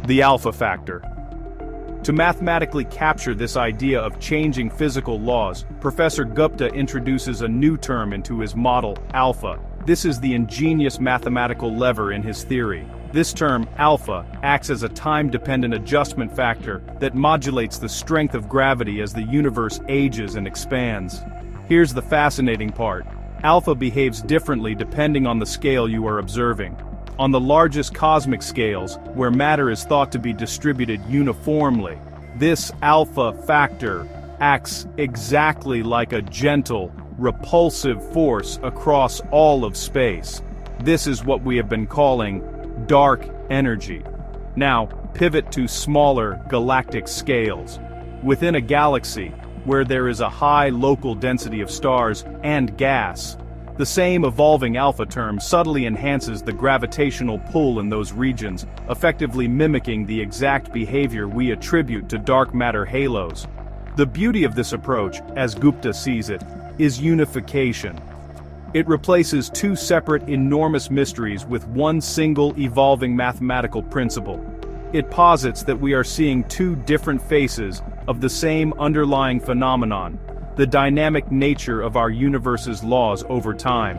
The alpha factor. To mathematically capture this idea of changing physical laws, Professor Gupta introduces a new term into his model, alpha. This is the ingenious mathematical lever in his theory. This term, alpha, acts as a time-dependent adjustment factor that modulates the strength of gravity as the universe ages and expands. Here's the fascinating part. Alpha behaves differently depending on the scale you are observing. On the largest cosmic scales, where matter is thought to be distributed uniformly, this alpha factor acts exactly like a gentle, repulsive force across all of space. This is what we have been calling dark energy. Now, pivot to smaller galactic scales. Within a galaxy, where there is a high local density of stars and gas, the same evolving alpha term subtly enhances the gravitational pull in those regions, effectively mimicking the exact behavior we attribute to dark matter halos. The beauty of this approach, as Gupta sees it, is unification. It replaces two separate enormous mysteries with one single evolving mathematical principle. It posits that we are seeing two different faces of the same underlying phenomenon, the dynamic nature of our universe's laws over time.